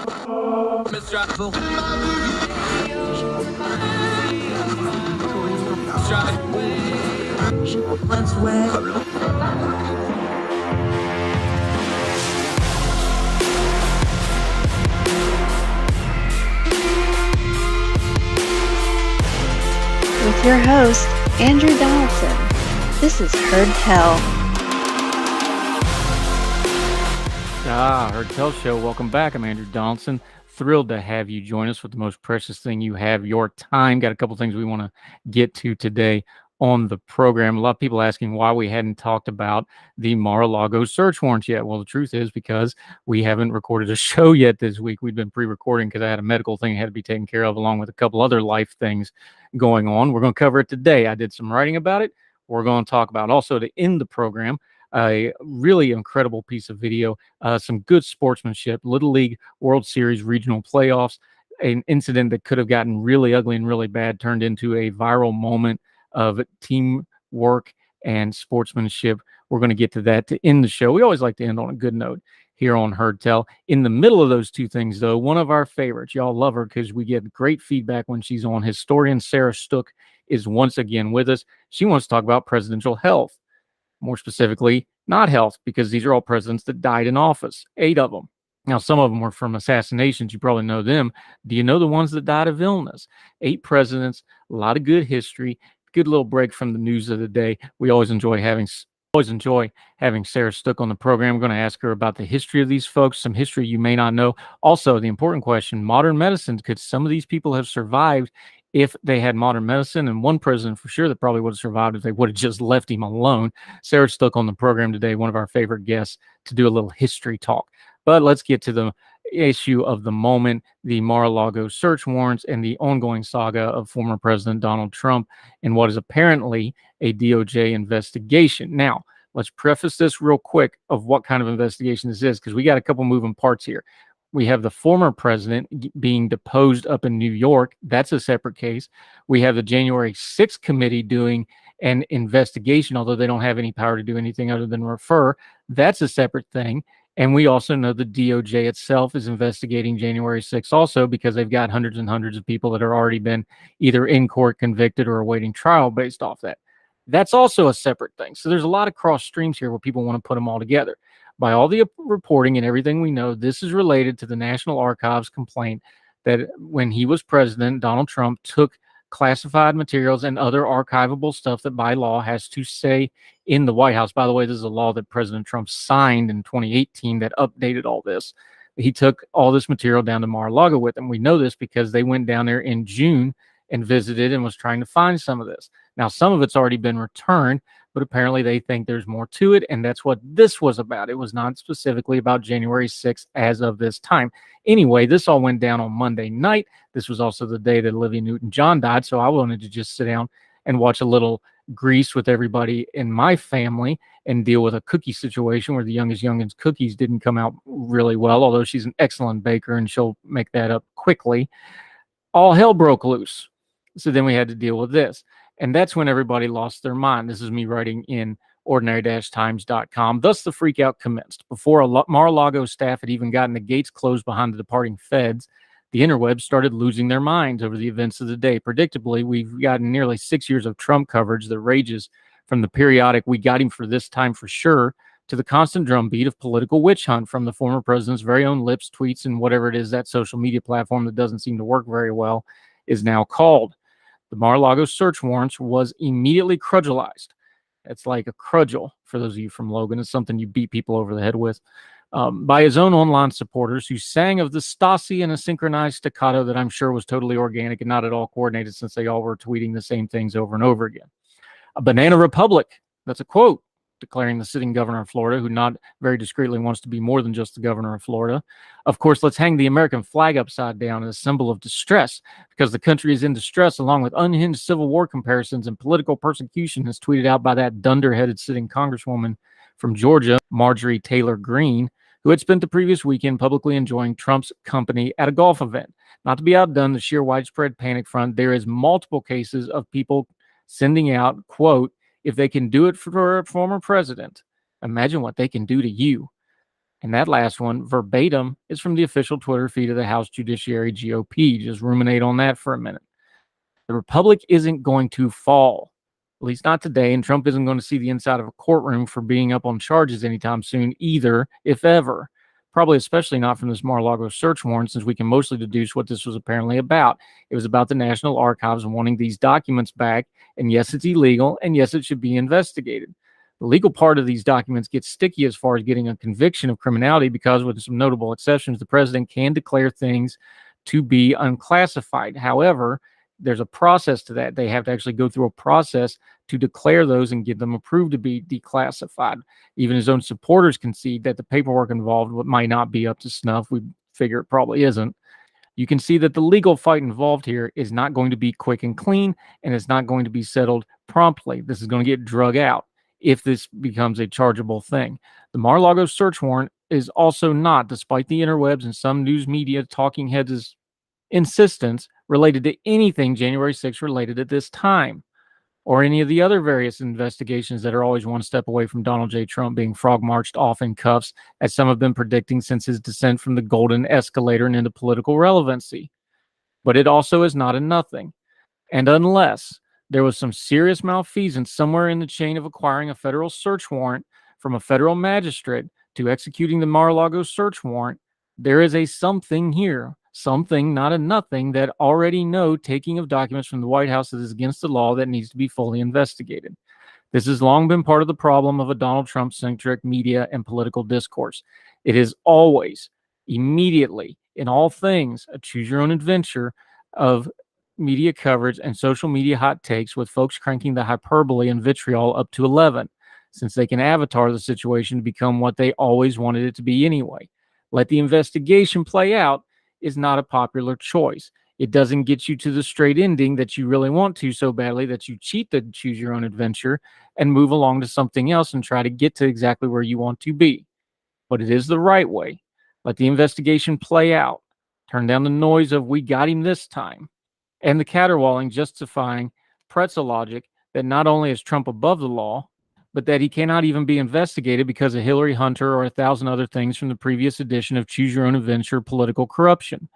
With your host, Andrew Donaldson. This is Heard Tell. Heard Tell Show. Welcome back. I'm Andrew Donaldson. Thrilled to have you join us with the most precious thing you have, your time. Got a couple things we want to get to today on the program. A lot of people asking why we hadn't talked about the Mar-a-Lago search warrants yet. Well, the truth is because we haven't recorded a show yet this week. We've been pre-recording because I had a medical thing I had to be taken care of along with a couple other life things going on. We're going to cover it today. I did some writing about it. We're going to talk about also to end the program a really incredible piece of video, some good sportsmanship, Little League World Series regional playoffs, an incident that could have gotten really ugly and really bad turned into a viral moment of teamwork and sportsmanship. We're going to get to that to end the show. We always like to end on a good note here on Heard Tell. In the middle of those two things, though, one of our favorites, y'all love her because we get great feedback when she's on. Historian Sarah Stook is once again with us. She wants to talk about presidential health. More specifically, not health, because these are all presidents that died in office, 8 of them. Now, some of them were from assassinations. You probably know them. Do you know the ones that died of illness? 8 presidents, a lot of good history, good little break from the news of the day. We always enjoy having Sarah Stook on the program. We're going to ask her about the history of these folks, some history you may not know. Also, the important question, modern medicine, could some of these people have survived if they had modern medicine? And one president for sure that probably would have survived if they would have just left him alone. Sarah Stook on the program today, one of our favorite guests to do a little history talk. But let's get to the issue of the moment, the Mar-a-Lago search warrants and the ongoing saga of former President Donald Trump and what is apparently a DOJ investigation. Now, let's preface this real quick of what kind of investigation this is, because we got a couple moving parts here. We have the former president being deposed up in New York. That's a separate case. We have the January 6th committee doing an investigation, although they don't have any power to do anything other than refer. That's a separate thing. And we also know the DOJ itself is investigating January 6th also because they've got hundreds and hundreds of people that are already been either in court convicted or awaiting trial based off that. That's also a separate thing. So there's a lot of cross streams here where people want to put them all together. By all the reporting and everything we know, this is related to the National Archives complaint that when he was president, Donald Trump took classified materials and other archivable stuff that by law has to stay in the White House. By the way, this is a law that President Trump signed in 2018 that updated all this. He took all this material down to Mar-a-Lago with him. We know this because they went down there in June and visited and was trying to find some of this. Now, some of it's already been returned, but apparently they think there's more to it, and that's what this was about. It was not specifically about January 6th as of this time. Anyway, this all went down on Monday night. This was also the day that Olivia Newton-John died, so I wanted to just sit down and watch a little Grease with everybody in my family and deal with a cookie situation where the youngest cookies didn't come out really well, although she's an excellent baker and she'll make that up quickly. All hell broke loose. So then we had to deal with this. And that's when everybody lost their mind. This is me writing in ordinary-times.com. Thus, the freakout commenced. Before Mar-a-Lago staff had even gotten the gates closed behind the departing feds, the interwebs started losing their minds over the events of the day. Predictably, we've gotten nearly 6 years of Trump coverage that ranges from the periodic "we got him for this time for sure" to the constant drumbeat of political witch hunt from the former president's very own lips, tweets, and whatever it is that social media platform that doesn't seem to work very well is now called. The Mar-a-Lago search warrants was immediately crudgelized. It's like a crudgel, for those of you from Logan. It's something you beat people over the head with. By his own online supporters who sang of the Stasi in a synchronized staccato that I'm sure was totally organic and not at all coordinated since they all were tweeting the same things over and over again. A banana republic, that's a quote, declaring the sitting governor of Florida, who not very discreetly wants to be more than just the governor of Florida. Of course, let's hang the American flag upside down as a symbol of distress, because the country is in distress, along with unhinged Civil War comparisons and political persecution, as tweeted out by that dunder-headed sitting congresswoman from Georgia, Marjorie Taylor Greene, who had spent the previous weekend publicly enjoying Trump's company at a golf event. Not to be outdone, the sheer widespread panic front, there is multiple cases of people sending out, quote, "If they can do it for a former president, imagine what they can do to you." And that last one, verbatim, is from the official Twitter feed of the House Judiciary GOP. Just ruminate on that for a minute. The republic isn't going to fall, at least not today, and Trump isn't going to see the inside of a courtroom for being up on charges anytime soon either, if ever. Probably especially not from this Mar-a-Lago search warrant, since we can mostly deduce what this was apparently about. It was about the National Archives wanting these documents back, and yes, it's illegal, and yes, it should be investigated. The legal part of these documents gets sticky as far as getting a conviction of criminality because, with some notable exceptions, the president can declare things to be unclassified. However, there's a process to that. They have to actually go through a process to declare those and get them approved to be declassified. Even his own supporters concede that the paperwork involved might not be up to snuff. We figure it probably isn't. You can see that the legal fight involved here is not going to be quick and clean, and it's not going to be settled promptly. This is going to get drug out if this becomes a chargeable thing. The Mar-a-Lago search warrant is also not, despite the interwebs and some news media talking heads' insistence, related to anything January 6th related at this time, or any of the other various investigations that are always one step away from Donald J. Trump being frog-marched off in cuffs, as some have been predicting since his descent from the golden escalator and into political relevancy. But it also is not a nothing. And unless there was some serious malfeasance somewhere in the chain of acquiring a federal search warrant from a federal magistrate to executing the Mar-a-Lago search warrant, there is a something here. Something, not a nothing, that already know taking of documents from the White House that is against the law that needs to be fully investigated. This has long been part of the problem of a Donald Trump-centric media and political discourse. It is always, immediately, in all things, a choose-your-own-adventure of media coverage and social media hot takes, with folks cranking the hyperbole and vitriol up to 11, since they can avatar the situation to become what they always wanted it to be anyway. Let the investigation play out is not a popular choice. It doesn't get you to the straight ending that you really want to so badly that you cheat the choose your own adventure and move along to something else and try to get to exactly where you want to be. But it is the right way. Let the investigation play out. Turn down the noise of "we got him this time" and the caterwauling justifying pretzel logic that not only is Trump above the law, but that he cannot even be investigated because of Hillary Hunter or 1,000 other things from the previous edition of Choose Your Own Adventure political corruption.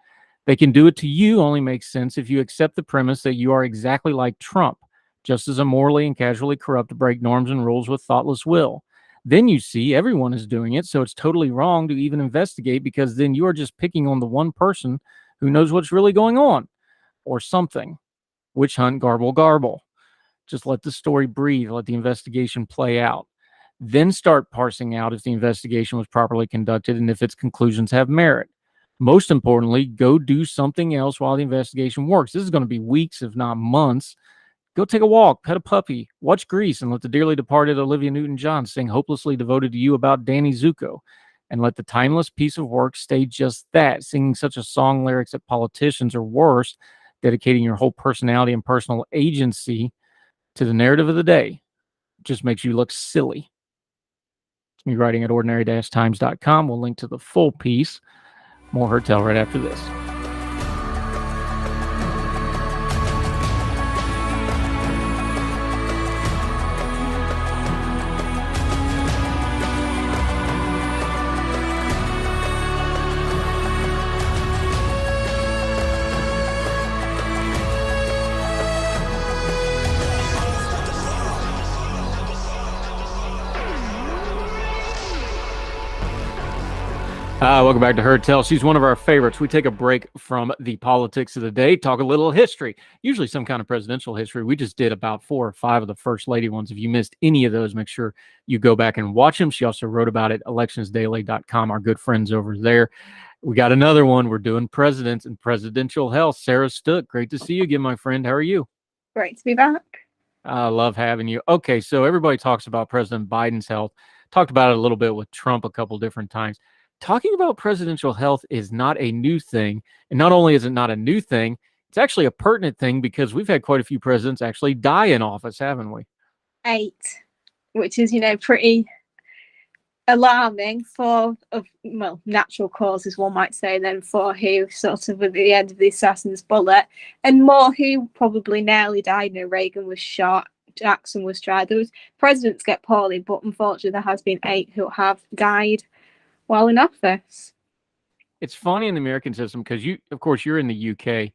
They can do it to you only makes sense if you accept the premise that you are exactly like Trump, just as immorally and casually corrupt to break norms and rules with thoughtless will. Then you see everyone is doing it, so it's totally wrong to even investigate, because then you are just picking on the one person who knows what's really going on, or something. Witch hunt, garble, garble. Just let the story breathe. Let the investigation play out. Then start parsing out if the investigation was properly conducted and if its conclusions have merit. Most importantly, go do something else while the investigation works. This is going to be weeks, if not months. Go take a walk, pet a puppy, watch Grease, and let the dearly departed Olivia Newton-John sing "Hopelessly Devoted to You" about Danny Zuko. And let the timeless piece of work stay just that, singing such a song lyrics that politicians, or worse, dedicating your whole personality and personal agency to the narrative of the day. Just makes you look silly. It's me writing at ordinary-times.com. We'll link to the full piece. More Hertel right after this. Welcome back to Hertel. She's one of our favorites. We take a break from the politics of the day, talk a little history, usually some kind of presidential history. We just did about 4 or 5 of the First Lady ones. If you missed any of those, make sure you go back and watch them. She also wrote about it at electionsdaily.com, our good friends over there. We got another one. We're doing presidents and presidential health. Sarah Stook, great to see you again, my friend. How are you? Great to be back. I love having you. Okay, so everybody talks about President Biden's health. Talked about it a little bit with Trump a couple different times. Talking about presidential health is not a new thing. And not only is it not a new thing, it's actually a pertinent thing, because we've had quite a few presidents actually die in office, haven't we? 8, which is, pretty alarming for, natural causes, one might say, then for who sort of at the end of the assassin's bullet, and more who probably nearly died. Reagan was shot, Jackson was tried. Presidents get poorly, but unfortunately there has been 8 who have died, while in office. It's funny in the American system because of course, you're in the UK.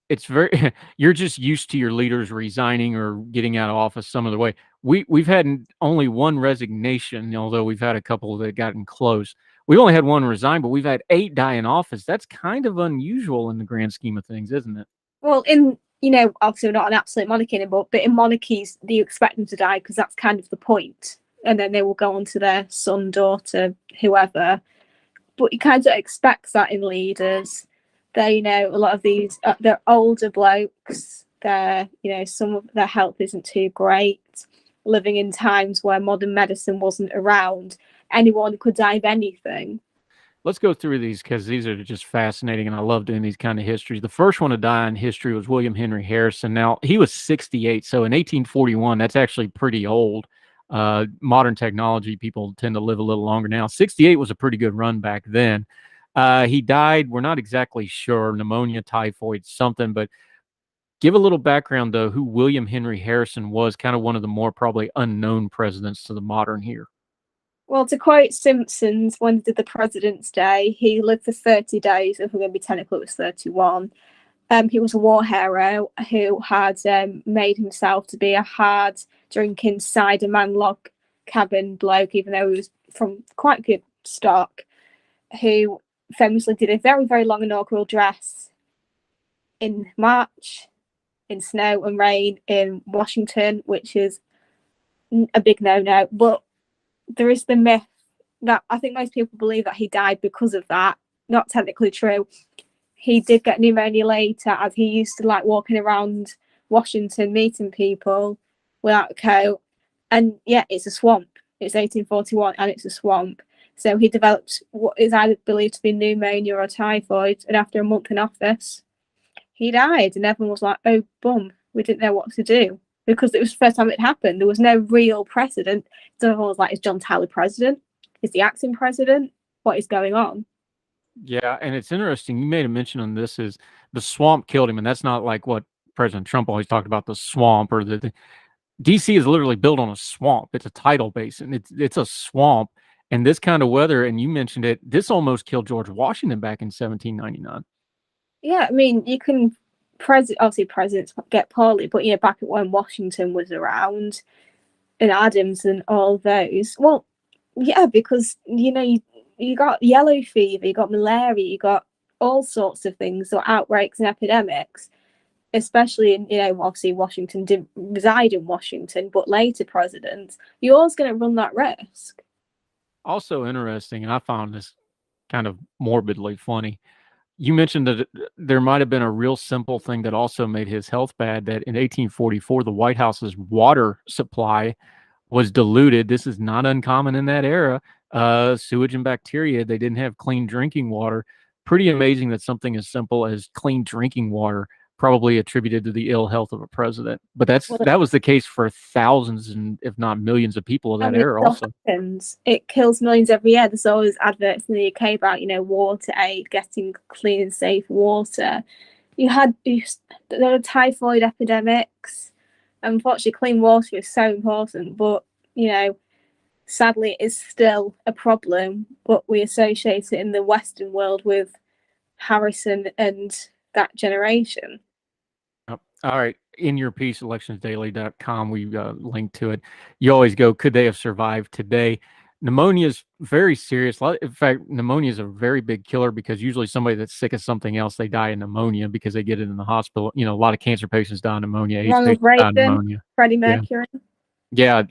It's very you're just used to your leaders resigning or getting out of office some other way. We've had only one resignation, although we've had a couple that gotten close. We only had one resign, but we've had 8 die in office. That's kind of unusual in the grand scheme of things, isn't it? Well, obviously we're not an absolute monarchy anymore, but in monarchies, you expect them to die because that's kind of the point. And then they will go on to their son, daughter, whoever. But you kind of expect that in leaders. They, a lot of these, they're older blokes. Some of their health isn't too great. Living in times where modern medicine wasn't around, anyone could die of anything. Let's go through these because these are just fascinating, and I love doing these kind of histories. The first one to die in history was William Henry Harrison. Now, he was 68, so in 1841, that's actually pretty old. Modern technology, people tend to live a little longer now. 68 was a pretty good run back then. He died, we're not exactly sure, pneumonia, typhoid, something, but give a little background, though, who William Henry Harrison was, kind of one of the more probably unknown presidents to the modern here. Well, to quote Simpsons, when they did the President's Day, he lived for 30 days. If we're going to be technical, it was 31. He was a war hero who had made himself to be a hard-drinking cider-man log cabin bloke, even though he was from quite good stock, who famously did a very, very long inaugural address in March, in snow and rain, in Washington, which is a big no-no. But there is the myth that I think most people believe that he died because of that. Not technically true. He did get pneumonia later, as he used to like walking around Washington meeting people without a coat. And yeah, it's a swamp. It's 1841 and it's a swamp. So he developed what is either believed to be pneumonia or typhoid. And after a month in office, he died. And everyone was like, oh, bum, we didn't know what to do. Because it was the first time it happened. There was no real precedent. So everyone was like, is John Tyler president? Is the acting president? What is going on? Yeah, and it's interesting. You made a mention on this is the swamp killed him, and that's not like what President Trump always talked about, the swamp or the DC is literally built on a swamp. It's a tidal basin. It's a swamp, and this kind of weather, and you mentioned it, this almost killed George Washington back in 1799. Yeah, I mean, you can obviously presidents get poorly, but back at when Washington was around and Adams and all those. Well, yeah, because you got yellow fever, you got malaria, you got all sorts of things, or outbreaks and epidemics, especially in, obviously Washington didn't reside in Washington, but later presidents, you're always going to run that risk. Also interesting, and I found this kind of morbidly funny. You mentioned that there might have been a real simple thing that also made his health bad, that in 1844, the White House's water supply was diluted. This is not uncommon in that era. Sewage and bacteria, they didn't have clean drinking water. Pretty amazing that something as simple as clean drinking water probably attributed to the ill health of a president. But that was the case for thousands and if not millions of people of that era also. It kills millions every year. There's always adverts in the UK about, water aid, getting clean and safe water. There were typhoid epidemics. Unfortunately, clean water is so important, but, sadly, it is still a problem, but we associate it in the Western world with Harrison and that generation. All right. In your piece, electionsdaily.com, we linked to it. You always go, could they have survived today? Pneumonia is very serious. In fact, pneumonia is a very big killer because usually somebody that's sick of something else, they die of pneumonia because they get it in the hospital. A lot of cancer patients die of pneumonia. Ronald Reagan, Freddie Mercury. Yeah,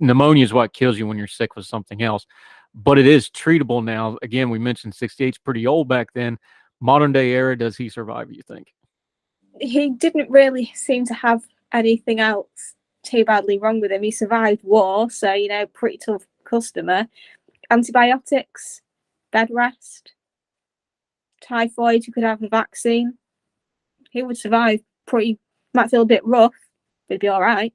pneumonia is what kills you when you're sick with something else. But it is treatable now. Again, we mentioned 68's pretty old back then. Modern day era, does he survive, you think? He didn't really seem to have anything else too badly wrong with him. He survived war, so, pretty tough customer. Antibiotics, bed rest, typhoid, you could have a vaccine. He would survive. Might feel a bit rough, but he'd be all right.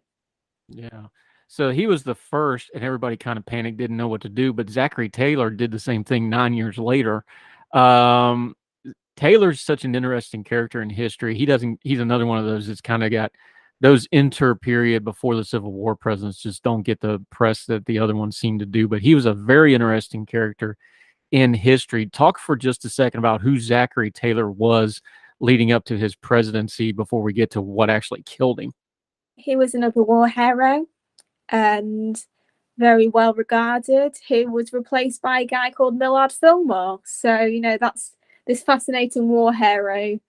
Yeah. So he was the first, and everybody kind of panicked, didn't know what to do. But Zachary Taylor did the same thing 9 years later. Taylor's such an interesting character in history. He's another one of those that's kind of got those inter-period before the Civil War presidents just don't get the press that the other ones seem to do. But he was a very interesting character in history. Talk for just a second about who Zachary Taylor was leading up to his presidency before we get to what actually killed him. He was another war hero and very well regarded. He was replaced by a guy called Millard Fillmore. So, you know, that's this fascinating war hero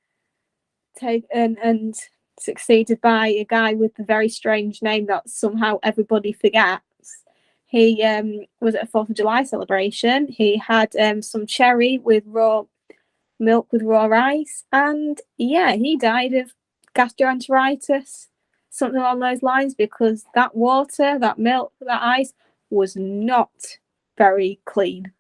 and succeeded by a guy with a very strange name that somehow everybody forgets. He was at a 4th of July celebration. He had some cherry with raw milk with raw rice. And yeah, he died of gastroenteritis, something along those lines, because that water, that milk, that ice was not very clean.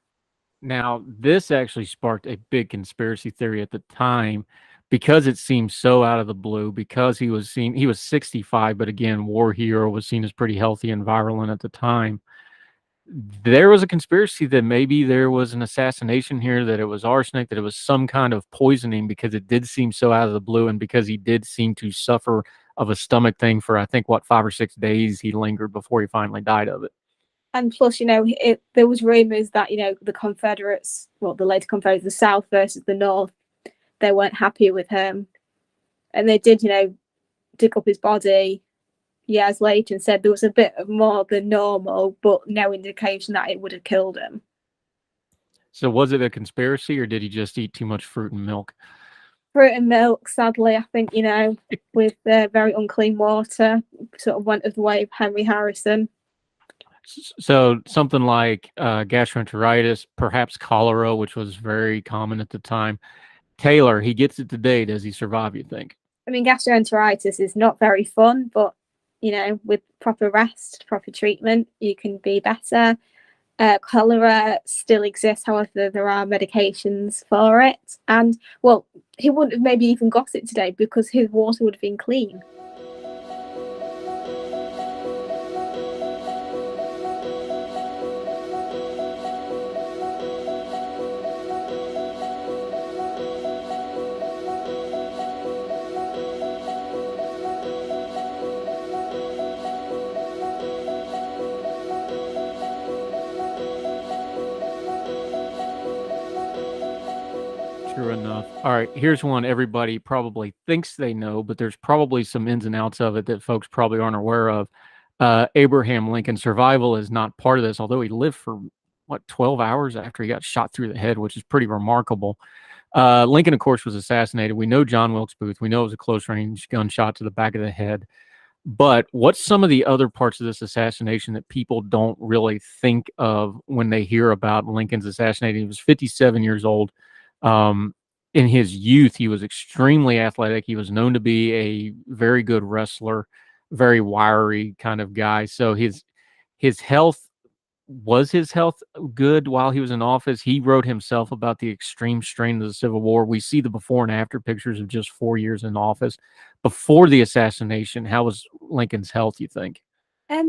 Now, this actually sparked a big conspiracy theory at the time because it seemed so out of the blue, because he was 65, but again, war hero, was seen as pretty healthy and virulent at the time. There was a conspiracy that maybe there was an assassination here, that it was arsenic, that it was some kind of poisoning, because it did seem so out of the blue, and because he did seem to suffer of a stomach thing for, I think, 5 or 6 days he lingered before he finally died of it. And plus, you know, there was rumors that, you know, the Confederates, well, the later Confederates, the South versus the North, they weren't happy with him. And they did, you know, dig up his body years later and said there was a bit of more than normal, but no indication that it would have killed him. So was it a conspiracy, or did he just eat too much fruit and milk? Fruit and milk, sadly, I think, you know, with very unclean water, sort of went of the way of Henry Harrison. So something like gastroenteritis, perhaps cholera, which was very common at the time. Taylor, he gets it today. Does he survive, you think? I mean, gastroenteritis is not very fun, but, you know, with proper rest, proper treatment, you can be better. Cholera still exists, however, there are medications for it. And, well, he wouldn't have maybe even got it today because his water would have been clean. True enough. All right, here's one everybody probably thinks they know, but there's probably some ins and outs of it that folks probably aren't aware of. Abraham Lincoln's survival is not part of this, although he lived for, 12 hours after he got shot through the head, which is pretty remarkable. Lincoln, of course, was assassinated. We know John Wilkes Booth. We know it was a close-range gunshot to the back of the head. But what's some of the other parts of this assassination that people don't really think of when they hear about Lincoln's assassination? He was 57 years old. In his youth, he was extremely athletic. He was known to be a very good wrestler, very wiry kind of guy. So his health good while he was in office? He wrote himself about the extreme strain of the Civil War. We see the before and after pictures of just 4 years in office. Before the assassination, how was Lincoln's health, you think?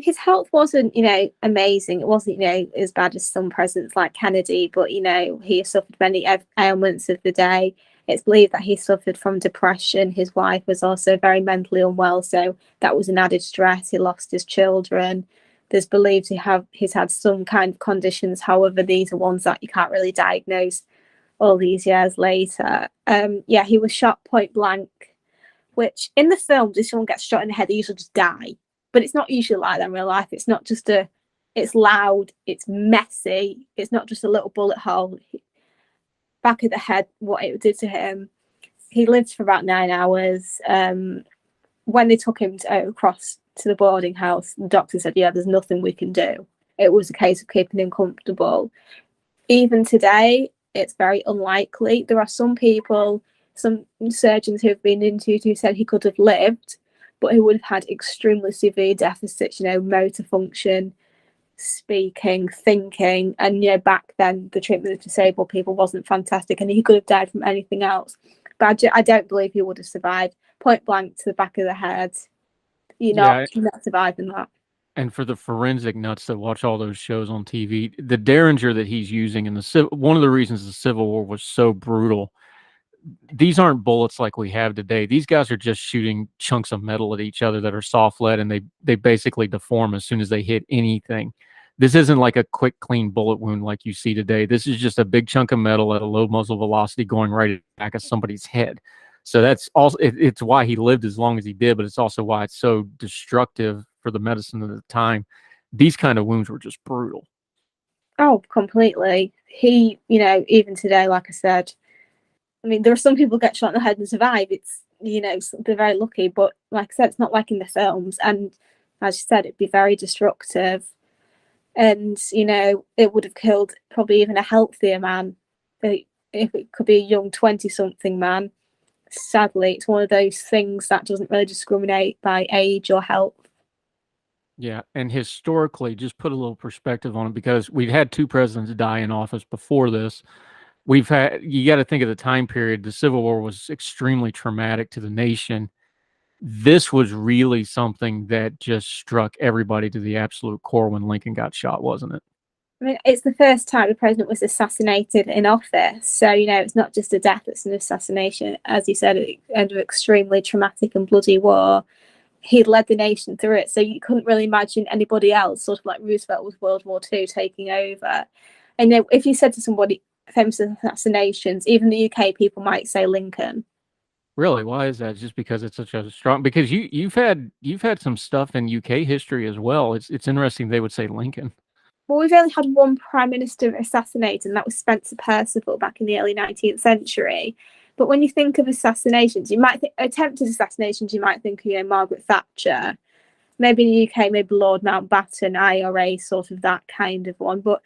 His health wasn't, you know, amazing. It wasn't, you know, as bad as some presidents like Kennedy, but, you know, he suffered many ailments of the day. It's believed that he suffered from depression. His wife was also very mentally unwell, so that was an added stress. He lost his children. There's believed he's had some kind of conditions. However, these are ones that you can't really diagnose all these years later. Yeah, he was shot point blank, which in the films, if someone gets shot in the head, they usually just die. But it's not usually like that in real life. It's not just it's loud, it's messy. It's not just a little bullet hole. Back of the head, what it did to him. He lived for about 9 hours. When they took him across to the boarding house, the doctor said, yeah, there's nothing we can do. It was a case of keeping him comfortable. Even today, it's very unlikely. There are some people, some surgeons who have been interviewed who said he could have lived, but he would have had extremely severe deficits, you know, motor function, speaking, thinking. And, you know, back then, the treatment of disabled people wasn't fantastic, and he could have died from anything else. But I don't believe he would have survived. Point blank to the back of the head. You're not surviving that. And for the forensic nuts that watch all those shows on TV, the Derringer that he's using in one of the reasons the Civil War was so brutal, these aren't bullets like we have today. These guys are just shooting chunks of metal at each other that are soft lead, and they basically deform as soon as they hit anything. This isn't like a quick, clean bullet wound like you see today. This is just a big chunk of metal at a low muzzle velocity going right at the back of somebody's head. So that's also, it's why he lived as long as he did, but it's also why it's so destructive for the medicine of the time. These kind of wounds were just brutal. Oh, completely. He, even today, like I said, I mean, there are some people get shot in the head and survive. It's, they're very lucky, but like I said, it's not like in the films. And as you said, it'd be very destructive. And, it would have killed probably even a healthier man. If it could be a young 20-something man. Sadly, it's one of those things that doesn't really discriminate by age or health. Yeah, and historically, just put a little perspective on it, because we've had 2 presidents die in office before this. You got to think of the time period. The Civil War was extremely traumatic to the nation. This was really something that just struck everybody to the absolute core when Lincoln got shot, wasn't it? I mean, it's the first time the president was assassinated in office. So, it's not just a death, it's an assassination. As you said, it ended an extremely traumatic and bloody war. He'd led the nation through it. So you couldn't really imagine anybody else, sort of like Roosevelt with World War II, taking over. And if you said to somebody, famous assassinations, even the UK people might say Lincoln. Really? Why is that? Just because it's such a strong, because you've had some stuff in UK history as well. It's interesting they would say Lincoln. Well, we've only had one prime minister assassinated, and that was Spencer Perceval back in the early 19th century. But when you think of assassinations, you might think attempted assassinations, you might think of, Margaret Thatcher. Maybe in the UK, maybe Lord Mountbatten, IRA, sort of that kind of one. But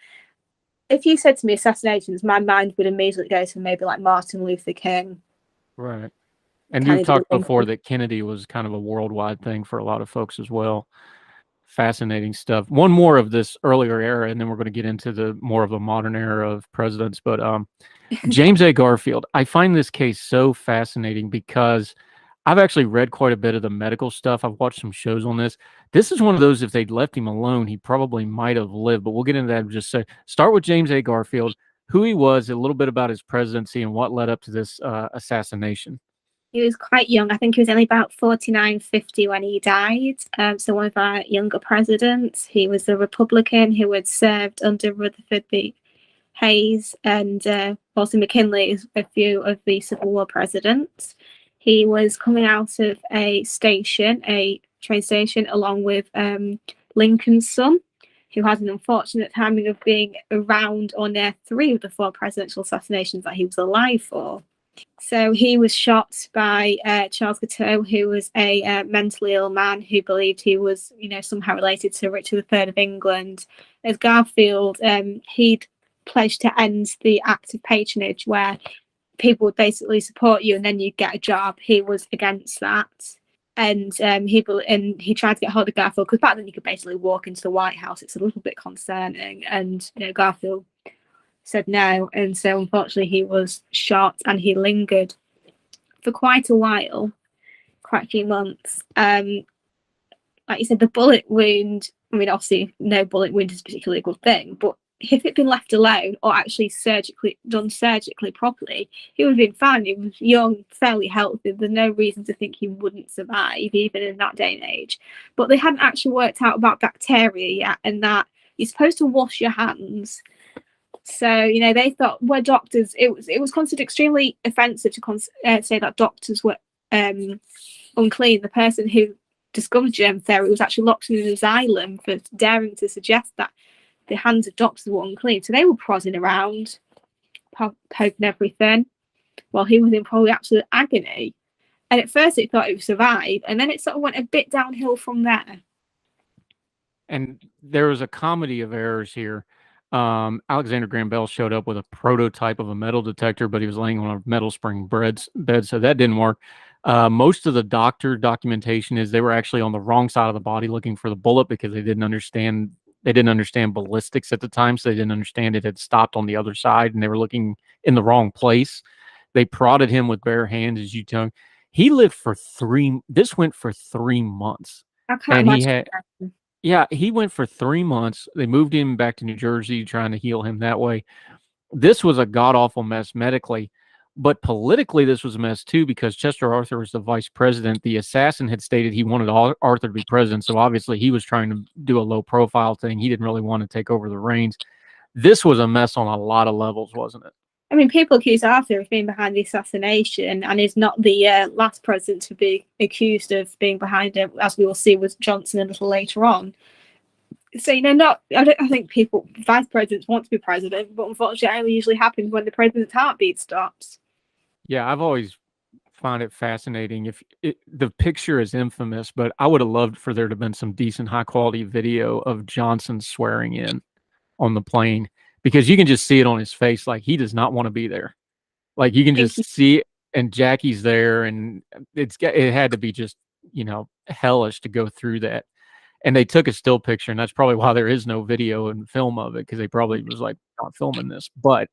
if you said to me assassinations, my mind would immediately go to maybe like Martin Luther King. Right. And you've talked before that Kennedy was kind of a worldwide thing for a lot of folks as well. Fascinating stuff. One more of this earlier era, and then we're going to get into the more of the modern era of presidents. But James A. Garfield, I find this case so fascinating because I've actually read quite a bit of the medical stuff. I've watched some shows on this. This is one of those, if they'd left him alone, he probably might have lived. But we'll get into that in just a second. Start with James A. Garfield, who he was, a little bit about his presidency, and what led up to this assassination. He was quite young. I think he was only about 49, 50 when he died. So one of our younger presidents. He was a Republican who had served under Rutherford B. Hayes and also McKinley, a few of the Civil War presidents. He was coming out of a train station, along with Lincoln's son, who had an unfortunate timing of being around or near 3 of the 4 presidential assassinations that he was alive for. So he was shot by Charles Guiteau, who was a mentally ill man who believed he was, somehow related to Richard III of England. As Garfield, he'd pledged to end the act of patronage, where people would basically support you and then you get a job. He was against that. And he tried to get hold of Garfield, because back then you could basically walk into the White House. It's a little bit concerning. And Garfield said no, and so unfortunately he was shot, and he lingered for quite a while, quite a few months. Like you said, the bullet wound, I mean, obviously no bullet wound is particularly a good thing, but if it'd been left alone or actually done surgically properly, he would have been fine. He was young, fairly healthy. There's no reason to think he wouldn't survive, even in that day and age. But they hadn't actually worked out about bacteria yet, and that you're supposed to wash your hands. So, they thought, we're doctors. It was considered extremely offensive to say that doctors were unclean. The person who discovered germ theory was actually locked in an asylum for daring to suggest that the hands of doctors were unclean. So they were prodding around, poking everything, while he was in probably absolute agony. And at first it thought it would survive, and then it sort of went a bit downhill from there. And there was a comedy of errors here. Alexander Graham Bell showed up with a prototype of a metal detector, but he was laying on a metal spring bed, so that didn't work. Most of the doctor documentation is they were actually on the wrong side of the body looking for the bullet, because they didn't understand ballistics at the time, so they didn't understand it had stopped on the other side, and they were looking in the wrong place. They prodded him with bare hands, as you told. He lived for this went for 3 months. I can't imagine that. Yeah, he went for 3 months. They moved him back to New Jersey, trying to heal him that way. This was a god-awful mess medically. But politically, this was a mess too, because Chester Arthur was the vice president. The assassin had stated he wanted Arthur to be president, so obviously he was trying to do a low-profile thing. He didn't really want to take over the reins. This was a mess on a lot of levels, wasn't it? I mean, people accuse Arthur of being behind the assassination, and is not the last president to be accused of being behind it, as we will see with Johnson a little later on. So, I think vice presidents want to be president, but unfortunately, it only usually happens when the president's heartbeat stops. Yeah, I've always found it fascinating. The picture is infamous, but I would have loved for there to have been some decent, high-quality video of Johnson swearing in on the plane, because you can just see it on his face, like he does not want to be there. Like you can just see it, and Jackie's there, and it had to be just, hellish to go through that. And they took a still picture, and that's probably why there is no video and film of it, because they probably was like, not filming this. But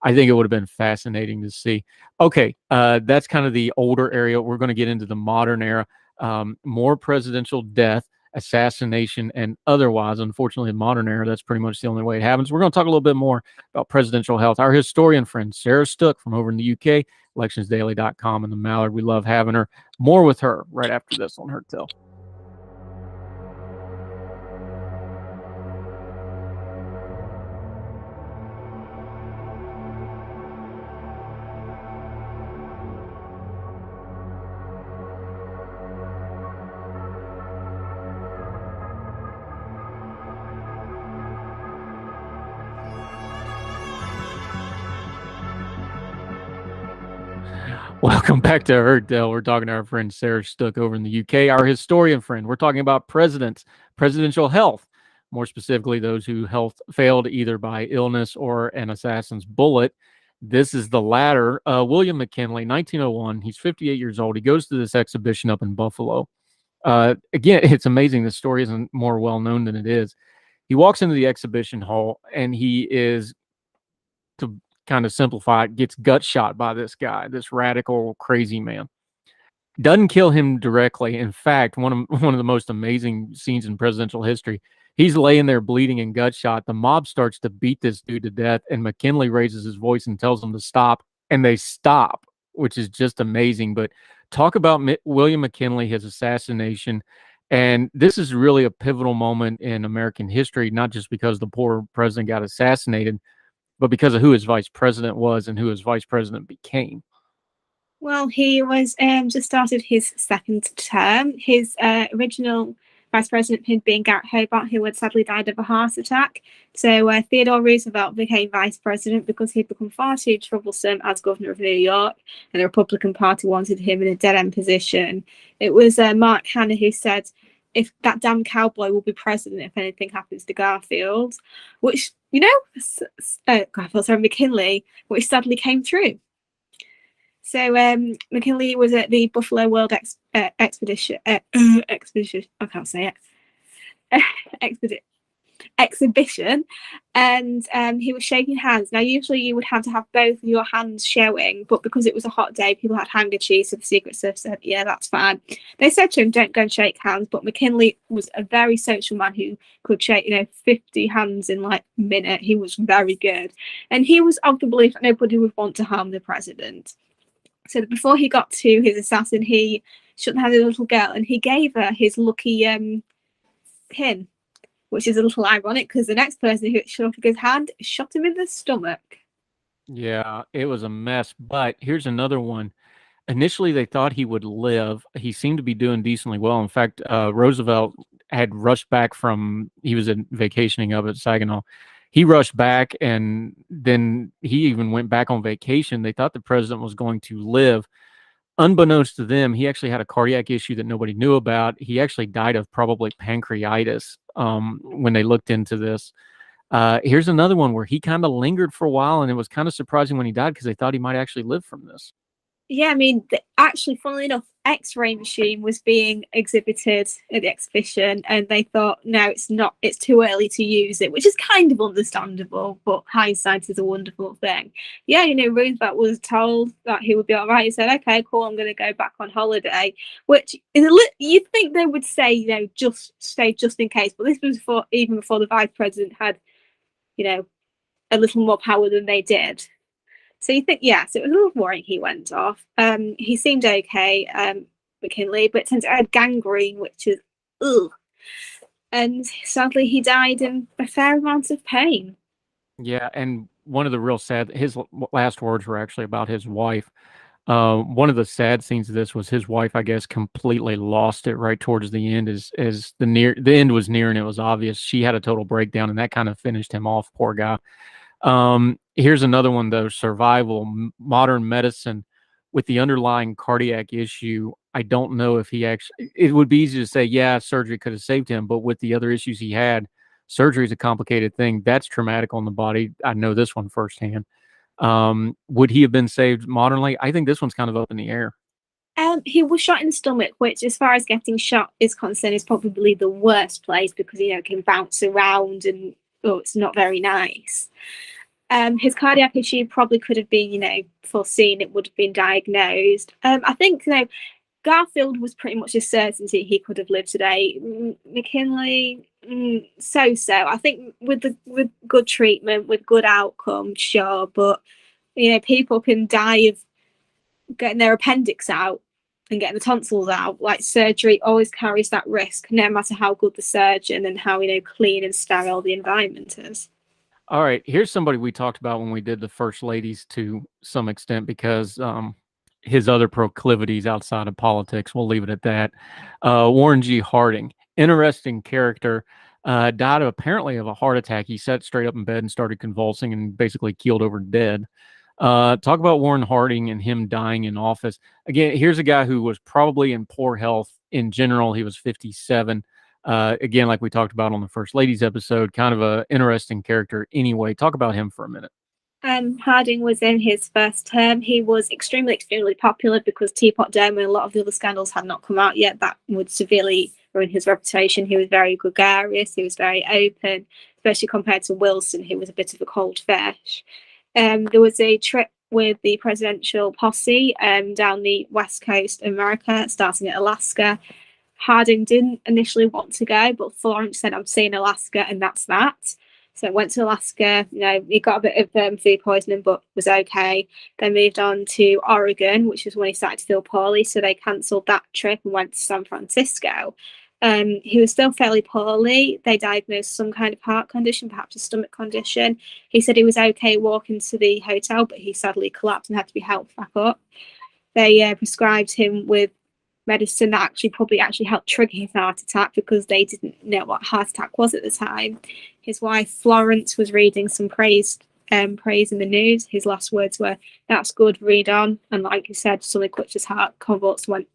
I think it would have been fascinating to see. Okay, that's kind of the older area. We're going to get into the modern era. More presidential death, assassination, and otherwise. Unfortunately, in the modern era, that's pretty much the only way it happens. We're going to talk a little bit more about presidential health. Our historian friend, Sarah Stook, from over in the UK, electionsdaily.com and the Mallard. We love having her. More with her right after this on Heard Tell. Welcome back to Heard Tell. We're talking to our friend Sarah Stook over in the UK, our historian friend. We're talking about presidential health, more specifically those who health failed either by illness or an assassin's bullet. This is the latter. William McKinley, 1901. He's 58 years old. He goes to this exhibition up in Buffalo. Again, it's amazing. This story isn't more well known than it is. He walks into the exhibition hall, and he is, to kind of simplify it, gets gut shot by this guy, this radical, crazy man. Doesn't kill him directly. In fact, one of the most amazing scenes in presidential history, he's laying there bleeding and gut shot. The mob starts to beat this dude to death, and McKinley raises his voice and tells them to stop, and they stop, which is just amazing. But talk about William McKinley, his assassination. And this is really a pivotal moment in American history, not just because the poor president got assassinated, but because of who his vice president was and who his vice president became. Well, he was just started his second term. His original vice president had been Garrett Hobart, who had sadly died of a heart attack. So Theodore Roosevelt became vice president because he'd become far too troublesome as governor of New York, and the Republican Party wanted him in a dead-end position. It was Mark Hanna who said, "If that damn cowboy will be president if anything happens to Garfield," which, McKinley, which sadly came true. So McKinley was at the Buffalo World Expedition. I can't say it. Exhibition, and he was shaking hands. Now, usually you would have to have both of your hands showing, but because it was a hot day, people had handkerchiefs, so the Secret Service said, yeah, that's fine. They said to him, don't go and shake hands, but McKinley was a very social man who could shake 50 hands in like a minute. He was very good, and he was of the belief that nobody would want to harm the president. So before he got to his assassin, he shook the hand of a little girl, and he gave her his lucky pin, which is a little ironic because the next person who shot off his hand shot him in the stomach. Yeah, it was a mess. But here's another one. Initially, they thought he would live. He seemed to be doing decently well. In fact, Roosevelt had rushed back he was vacationing up at Saginaw. He rushed back, and then he even went back on vacation. They thought the president was going to live. Unbeknownst to them, he actually had a cardiac issue that nobody knew about. He actually died of probably pancreatitis when they looked into this. Here's another one where he kind of lingered for a while, and it was kind of surprising when he died because they thought he might actually live from this. Yeah, I mean, actually, funnily enough, X-ray machine was being exhibited at the exhibition, and they thought, no, it's too early to use it, which is kind of understandable, but hindsight is a wonderful thing. Yeah, Roosevelt was told that he would be all right. He said, okay, cool, I'm going to go back on holiday, which is you'd think they would say, just stay just in case, but this was even before the vice president had, a little more power than they did. So you think, yeah, so it was a little worrying he went off. He seemed okay, McKinley, but it turns out he had gangrene, which is, ugh. And sadly, he died in a fair amount of pain. Yeah, and one of the real sad, his last words were actually about his wife. One of the sad scenes of this was his wife, I guess, completely lost it right towards the end as the end was near and it was obvious. She had a total breakdown and that kind of finished him off, poor guy. Here's another one though, survival, modern medicine with the underlying cardiac issue. I don't know if he actually, it would be easy to say, yeah, surgery could have saved him, but with the other issues he had, surgery is a complicated thing. That's traumatic on the body. I know this one firsthand. Would he have been saved modernly? I think this one's kind of up in the air. He was shot in the stomach, which, as far as getting shot is concerned, is probably the worst place because it can bounce around and it's not very nice. His cardiac issue probably could have been, foreseen. It would have been diagnosed. I think, Garfield was pretty much a certainty he could have lived today. McKinley, so. I think with good treatment, with good outcome, sure, but people can die of getting their appendix out and getting the tonsils out. Like, surgery always carries that risk, no matter how good the surgeon and how clean and sterile the environment is. All right, here's somebody we talked about when we did the First Ladies to some extent because his other proclivities outside of politics. We'll leave it at that. Warren G. Harding, interesting character, died apparently of a heart attack. He sat straight up in bed and started convulsing and basically keeled over dead. Talk about Warren Harding and him dying in office. Again, here's a guy who was probably in poor health in general. He was 57. Again, like we talked about on the First Ladies episode, kind of a interesting character anyway. Talk about him for a minute. Harding was in his first term. He was extremely popular because Teapot Dome and a lot of the other scandals had not come out yet. That would severely ruin his reputation. He was very gregarious. He was very open, especially compared to Wilson, who was a bit of a cold fish. There was a trip with the presidential posse down the west coast of America, starting at Alaska. Harding didn't initially want to go, but Florence said, I'm seeing Alaska, and that's that. So went to Alaska, he got a bit of food poisoning, but was okay. Then moved on to Oregon, which is when he started to feel poorly. So they cancelled that trip and went to San Francisco. He was still fairly poorly. They diagnosed some kind of heart condition, perhaps a stomach condition. He said he was okay walking to the hotel, but he sadly collapsed and had to be helped back up. They prescribed him with medicine that probably helped trigger his heart attack because they didn't know what heart attack was at the time. His wife Florence was reading some praise in the news. His last words were, "That's good, read on." And like you said, suddenly clutched his heart, convulsed, went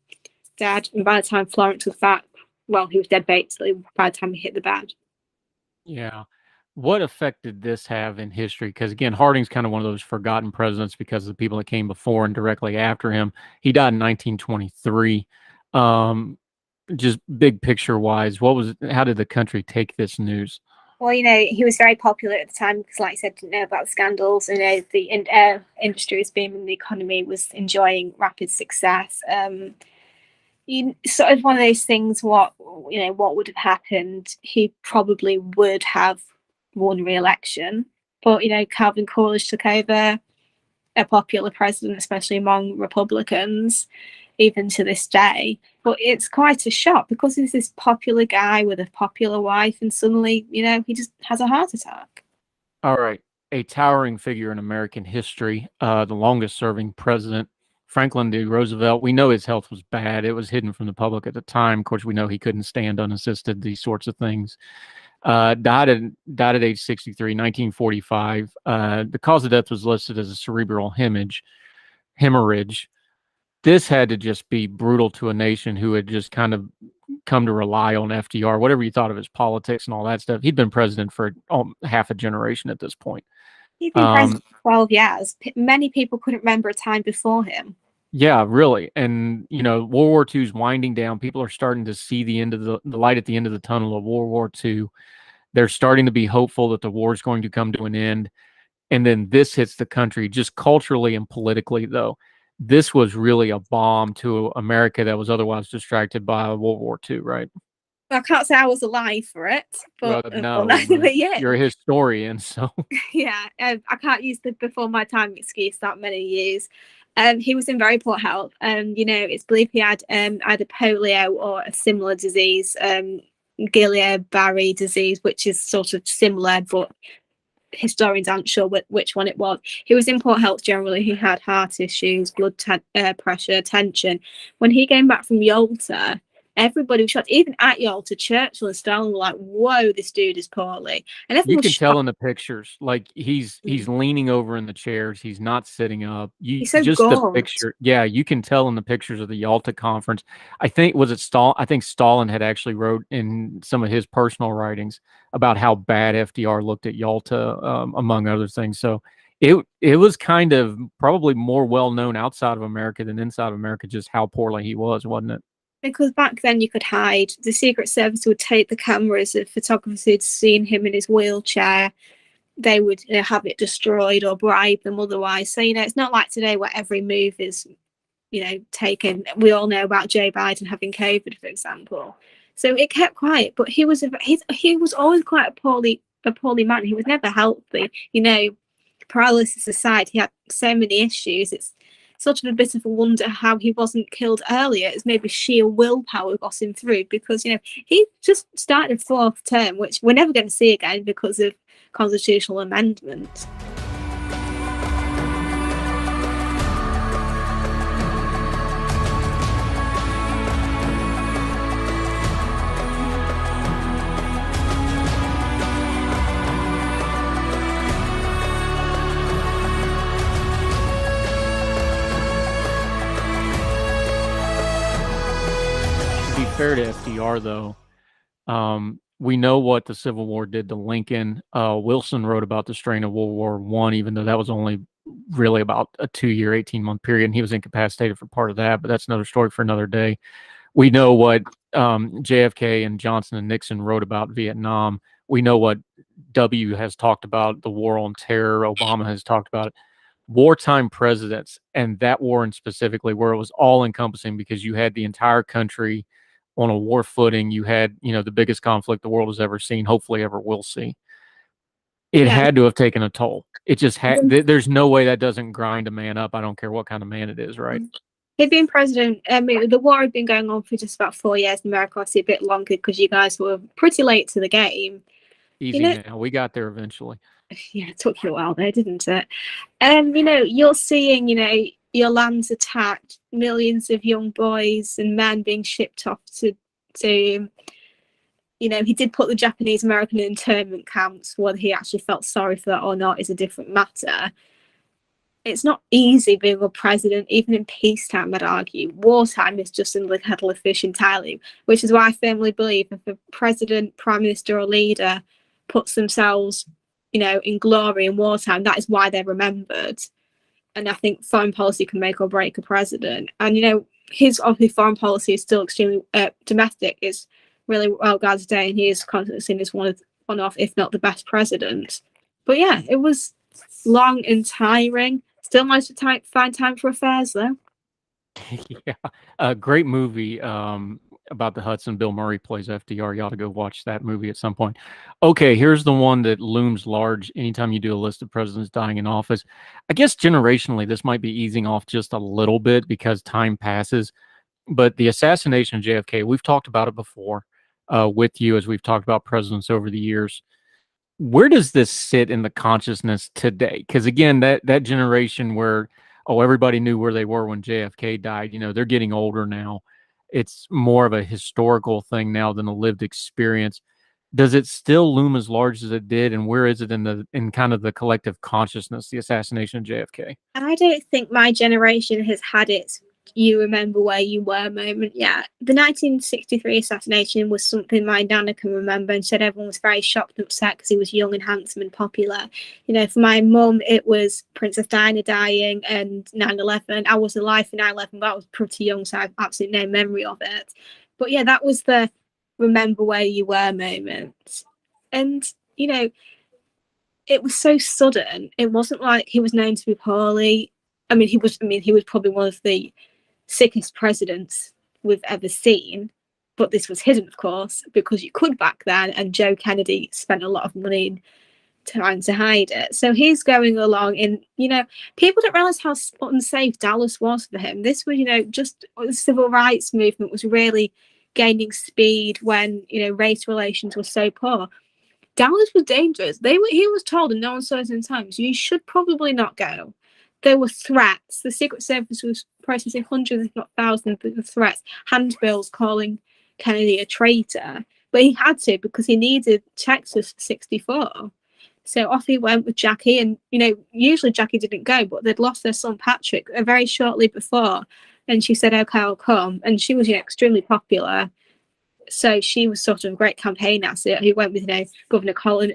dead. And by the time Florence was back, well, he was dead basically by the time he hit the bed. Yeah. What effect did this have in history? Because again, Harding's kind of one of those forgotten presidents because of the people that came before and directly after him. He died in 1923. Just big picture wise, how did the country take this news? Well, he was very popular at the time because, like I said, didn't know about the scandals. The industry was booming, the economy was enjoying rapid success. Sort of one of those things. What would have happened? He probably would have won re-election, but Calvin Coolidge took over, a popular president, especially among Republicans, even to this day. But it's quite a shock because he's this popular guy with a popular wife, and suddenly, he just has a heart attack. All right. A towering figure in American history, the longest serving president, Franklin D. Roosevelt. We know his health was bad. It was hidden from the public at the time. Of course, we know he couldn't stand unassisted, these sorts of things. Died at age 63, 1945. The cause of death was listed as a cerebral hemorrhage. This had to just be brutal to a nation who had just kind of come to rely on FDR, whatever you thought of his politics and all that stuff. He'd been president for half a generation at this point. He'd been president for 12 years. Many people couldn't remember a time before him. Yeah, really. And, World War II is winding down. People are starting to see the end of the light at the end of the tunnel of World War II. They're starting to be hopeful that the war is going to come to an end. And then this hits the country just culturally and politically, though. This was really a bomb to America that was otherwise distracted by World War II, right? I can't say I was alive for it, but Well, no, but yeah, you're a historian, so yeah. I can't use the before my time excuse that many years. He was in very poor health. You know, it's believed he had either polio or a similar disease, Guillain-Barré disease, which is sort of similar, but historians aren't sure which one it was. He was in poor health generally. He had heart issues, blood pressure, tension. When he came back from Yalta, everybody was shocked. Even at Yalta, Churchill and Stalin were like, "Whoa, this dude is poorly," and everyone you was can tell shocked. in the pictures, like he's leaning over in the chairs. He's not sitting up. He's so Just the gaunt. picture. Yeah, you can tell in the pictures of the Yalta conference. I think was it Stalin? I think Stalin had actually wrote in some of his personal writings about how bad FDR looked at Yalta, among other things. So it was kind of probably more well known outside of America than inside of America, just how poorly he was, wasn't it? Because back then you could hide. The Secret Service would take the cameras of photographers who'd seen him in his wheelchair. They would have it destroyed or bribe them otherwise. So, you know, it's not like today where every move is, you know, taken. We all know about Joe Biden having COVID, for example. So it kept quiet, but he was always quite a poorly man. He was never healthy. You know, paralysis aside, he had so many issues. It's sort of a bit of a wonder how he wasn't killed earlier. It's maybe sheer willpower got him through, because, you know, he just started a fourth term, which we're never going to see again because of constitutional amendment. Fair to FDR, though, we know what the Civil War did to Lincoln. Wilson wrote about the strain of World War I, even though that was only really about a 2-year, 18-month period, and he was incapacitated for part of that, but that's another story for another day. We know what JFK and Johnson and Nixon wrote about Vietnam. We know what W has talked about, the war on terror. Obama has talked about it. Wartime presidents, and that war in specifically, where it was all encompassing because you had the entire country on a war footing. You had, you know, the biggest conflict the world has ever seen, hopefully ever will see. It had to have taken a toll. It just had. There's no way that doesn't grind a man up. I don't care what kind of man it is, right? He'd been president. I mean, the war had been going on for just about 4 years in America, obviously a bit longer because you guys were pretty late to the game. Easy, you know, now. We got there eventually. Yeah, it took you a while there, didn't it? You know, you're seeing, you know, your land's attacked, millions of young boys and men being shipped off to you know, he did put the Japanese American internment camps. Whether he actually felt sorry for that or not is a different matter. It's not easy being a president, even in peacetime, I'd argue. Wartime is just in the kettle of fish entirely, which is why I firmly believe if a president, prime minister, or leader puts themselves, you know, in glory in wartime, that is why they're remembered. And I think foreign policy can make or break a president. And, you know, his obviously foreign policy is still extremely domestic, is really well guarded today, and he is constantly seen as one of, if not the best president. But yeah, it was long and tiring. Still managed to find time for affairs, though. Yeah, a great movie about the Hudson. Bill Murray plays FDR. You ought to go watch that movie at some point. Okay, here's the one that looms large anytime you do a list of presidents dying in office. I guess generationally, this might be easing off just a little bit because time passes. But the assassination of JFK, we've talked about it before with you as we've talked about presidents over the years. Where does this sit in the consciousness today? Because again, that generation where, everybody knew where they were when JFK died, you know, they're getting older now. It's more of a historical thing now than a lived experience. Does it still loom as large as it did? And where is it in kind of the collective consciousness, the assassination of JFK? I don't think my generation has had its you remember where you were moment yet. The 1963 assassination was something my nana can remember, and said everyone was very shocked and upset because he was young and handsome and popular. You know, for my mum, it was Princess Diana dying and 9/11. I was alive for 9/11, but I was pretty young, so I have absolutely no memory of it. But yeah, that was the remember where you were moment. And, you know, it was so sudden. It wasn't like he was known to be poorly. He was probably one of the sickest presidents we've ever seen. but this was hidden, of course, because you could back then, and Joe Kennedy spent a lot of money trying to hide it. So he's going along in, people don't realize how unsafe Dallas was for him. This was, just the civil rights movement was really gaining speed when, race relations were so poor. Dallas was dangerous. He was told in no uncertain times, you should probably not go. There were threats. The Secret Service was processing hundreds, if not thousands, of threats, handbills calling Kennedy a traitor. But he had to, because he needed Texas for 64. So off he went with Jackie, and usually Jackie didn't go, but they'd lost their son Patrick very shortly before, and she said, "Okay, I'll come." And she was extremely popular, so she was sort of a great campaign asset. He went with Governor Connolly,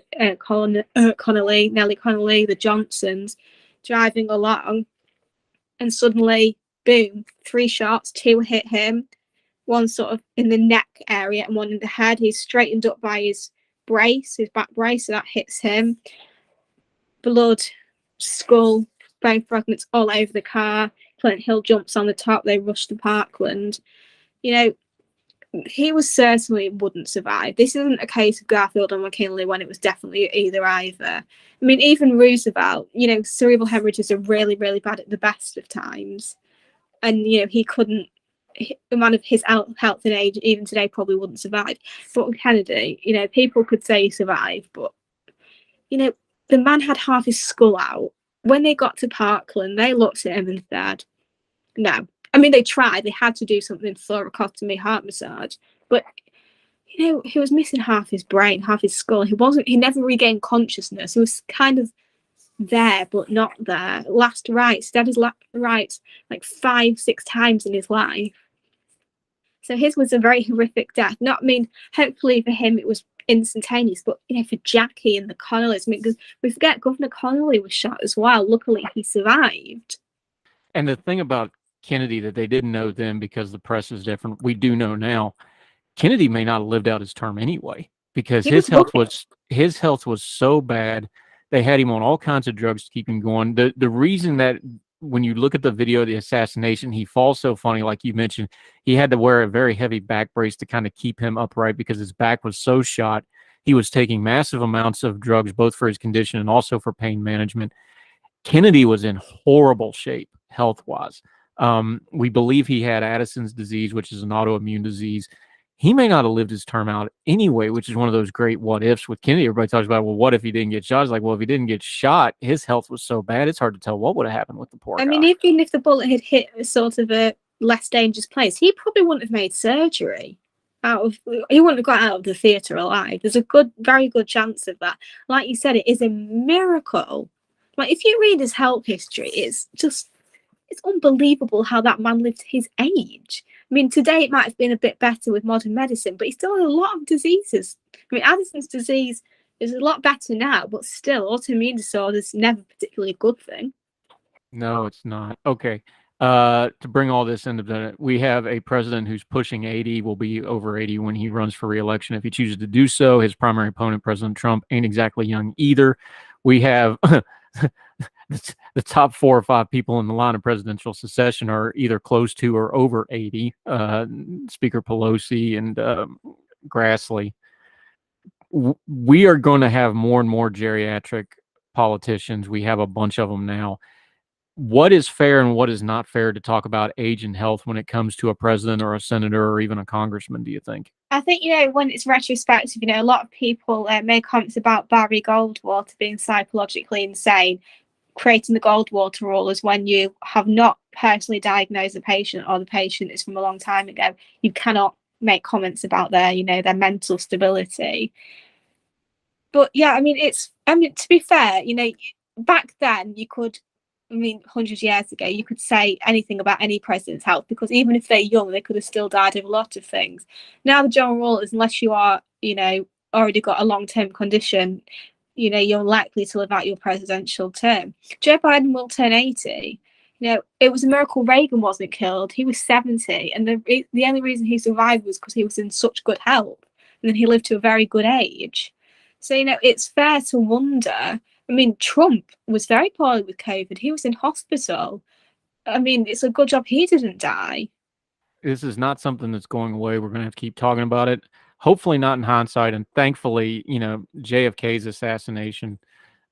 Nellie Connolly, the Johnsons, driving along, and suddenly, boom! 3 shots, 2 hit him, one sort of in the neck area and one in the head. He's straightened up by his back brace, so that hits him. Blood, skull, bone fragments all over the car. Clint Hill jumps on the top. They rush to Parkland. He was certainly wouldn't survive. This isn't a case of Garfield and McKinley when it was definitely either. I mean, even Roosevelt, cerebral hemorrhages are really, really bad at the best of times, and he couldn't. A man of his health and age, even today, probably wouldn't survive. But with Kennedy, people could say he survived, but the man had half his skull out. When they got to Parkland, they looked at him and said, "No." I mean, they tried. They had to do something, thoracotomy, heart massage, but he was missing half his brain, half his skull. He never regained consciousness. He was kind of there but not there. Last rites, dad his last rites like 5-6 times in his life. So his was a very horrific death. Hopefully for him it was instantaneous, but for Jackie and the Connollys, because we forget Governor Connolly was shot as well. Luckily he survived. And the thing about Kennedy that they didn't know then, because the press is different, we do know now, Kennedy may not have lived out his term anyway, because his health was so bad. They had him on all kinds of drugs to keep him going. The reason that when you look at the video of the assassination, he falls so funny, like you mentioned, he had to wear a very heavy back brace to kind of keep him upright because his back was so shot. He was taking massive amounts of drugs, both for his condition and also for pain management. Kennedy was in horrible shape health-wise. We believe he had Addison's disease, which is an autoimmune disease. He may not have lived his term out anyway, which is one of those great what ifs with Kennedy. Everybody talks about, well, what if he didn't get shot? It's like, well, if he didn't get shot, his health was so bad, it's hard to tell what would have happened with the poor guy. I mean, even if the bullet had hit a sort of a less dangerous place, he probably wouldn't have made surgery. He wouldn't have got out of the theatre alive. There's a very good chance of that. Like you said, it is a miracle. Like, if you read his health history, it's unbelievable how that man lived his age. I mean, today it might have been a bit better with modern medicine, but he still had a lot of diseases. I mean, Addison's disease is a lot better now, but still, autoimmune disorder is never particularly a good thing. No, it's not. Okay. To bring all this into the, we have a president who's pushing 80, will be over 80 when he runs for re-election. If he chooses to do so, his primary opponent, President Trump, ain't exactly young either. We have the top 4 or 5 people in the line of presidential succession are either close to or over 80. Speaker Pelosi and Grassley. We are going to have more and more geriatric politicians. We have a bunch of them now. What is fair and what is not fair to talk about age and health when it comes to a president or a senator or even a congressman, do you think? I think, when it's retrospective, a lot of people make comments about Barry Goldwater being psychologically insane. Creating the Goldwater rule is when you have not personally diagnosed the patient, or the patient is from a long time ago. You cannot make comments about their mental stability. But yeah, I mean, to be fair, back then you could, 100 years ago, you could say anything about any president's health, because even if they're young, they could have still died of a lot of things. Now the general rule is, unless you are, already got a long-term condition, you're likely to live out your presidential term. Joe Biden will turn 80. It was a miracle Reagan wasn't killed. He was 70, and the only reason he survived was because he was in such good health, and then he lived to a very good age. So, it's fair to wonder. I mean, Trump was very poorly with COVID. He was in hospital. I mean, it's a good job he didn't die. This is not something that's going away. We're going to have to keep talking about it. Hopefully not in hindsight. And thankfully, JFK's assassination,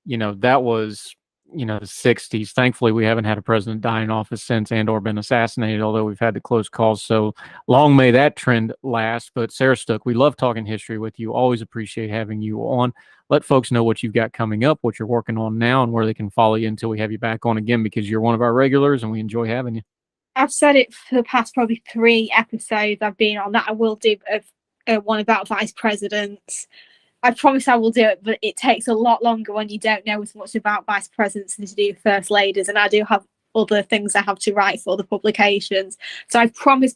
that was, the 60s. Thankfully, we haven't had a president die in office since and or been assassinated, although we've had the close calls. So long may that trend last. But Sarah Stook, we love talking history with you. Always appreciate having you on. Let folks know what you've got coming up, what you're working on now, and where they can follow you until we have you back on again, because you're one of our regulars and we enjoy having you. I've said it for the past probably 3 episodes I've been on that I will do one about vice presidents. I promise I will do it, but it takes a lot longer when you don't know as much about vice presidents as you do first ladies, and I do have other things I have to write for the publications. So I promise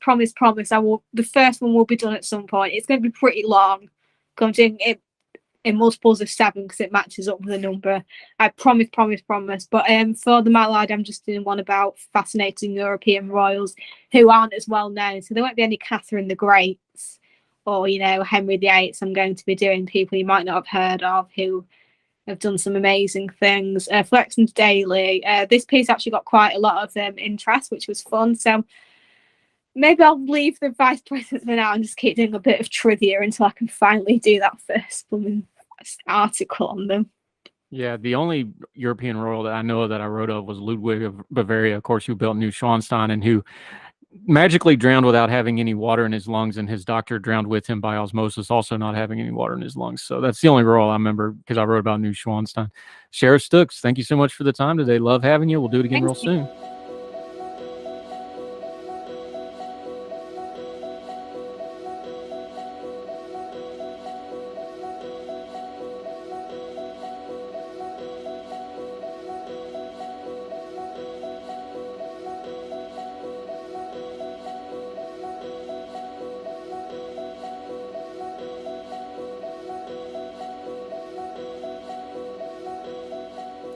I will. The first one will be done at some point. It's going to be pretty long. I'm doing it in multiples of 7 because it matches up with the number. I promise. But for the Mallard, I'm just doing one about fascinating European royals who aren't as well known. So there won't be any Catherine the Greats or, Henry VIII. I'm going to be doing people you might not have heard of who have done some amazing things. Flexion's Daily. This piece actually got quite a lot of interest, which was fun. So maybe I'll leave the vice president for now and just keep doing a bit of trivia until I can finally do that first article on them. Yeah, the only European royal that I know of that I wrote of was Ludwig of Bavaria, of course, who built Neuschwanstein and who magically drowned without having any water in his lungs, and his doctor drowned with him by osmosis, also not having any water in his lungs. So that's the only royal I remember because I wrote about Neuschwanstein. Sheriff Stooks, thank you so much for the time today. Love having you. We'll do it again real soon.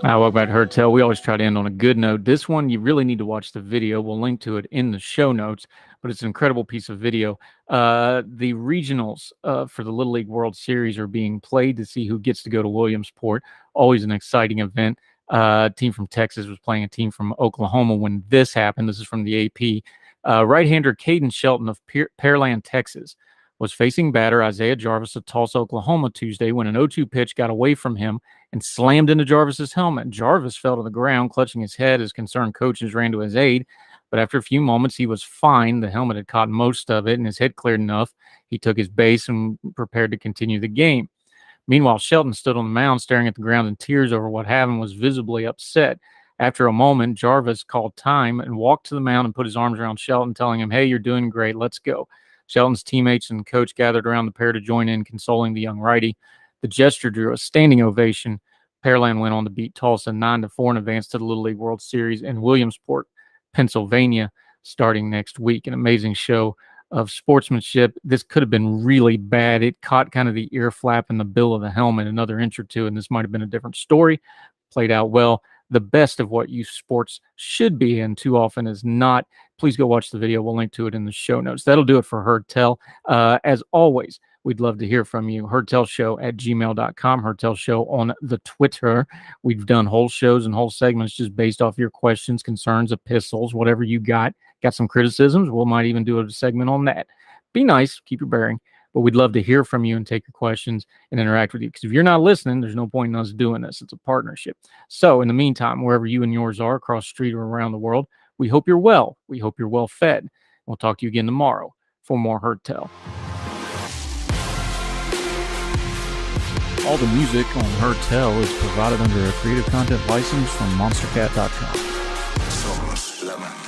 Welcome back to Heard Tell. We always try to end on a good note. This one, you really need to watch the video. We'll link to it in the show notes, but it's an incredible piece of video. The regionals for the Little League World Series are being played to see who gets to go to Williamsport. Always an exciting event. A team from Texas was playing a team from Oklahoma when this happened. This is from the AP. Right-hander Caden Shelton of Pearland, Texas, was facing batter Isaiah Jarvis of Tulsa, Oklahoma Tuesday when an 0-2 pitch got away from him and slammed into Jarvis's helmet. Jarvis fell to the ground, clutching his head as concerned coaches ran to his aid. But after a few moments, he was fine. The helmet had caught most of it, and his head cleared enough. He took his base and prepared to continue the game. Meanwhile, Shelton stood on the mound staring at the ground in tears over what happened, was visibly upset. After a moment, Jarvis called time and walked to the mound and put his arms around Shelton, telling him, "Hey, you're doing great. Let's go." Shelton's teammates and coach gathered around the pair to join in, consoling the young righty. The gesture drew a standing ovation. Pearland went on to beat Tulsa 9-4 and advanced to the Little League World Series in Williamsport, Pennsylvania, starting next week. An amazing show of sportsmanship. This could have been really bad. It caught kind of the ear flap in the bill of the helmet another inch or two, and this might have been a different story. Played out well. The best of what youth sports should be, and too often is not. Please go watch the video. We'll link to it in the show notes. That'll do it for Heard Tell. As always, we'd love to hear from you. HeardTellShow@gmail.com. Heard Tell Show on the Twitter. We've done whole shows and whole segments just based off your questions, concerns, epistles, whatever you got. Got some criticisms? We might even do a segment on that. Be nice. Keep your bearing. But we'd love to hear from you and take your questions and interact with you. Because if you're not listening, there's no point in us doing this. It's a partnership. So in the meantime, wherever you and yours are, across the street or around the world, we hope you're well. We hope you're well fed. We'll talk to you again tomorrow for more Heard Tell. All the music on Heard Tell is provided under a Creative Content license from monstercat.com.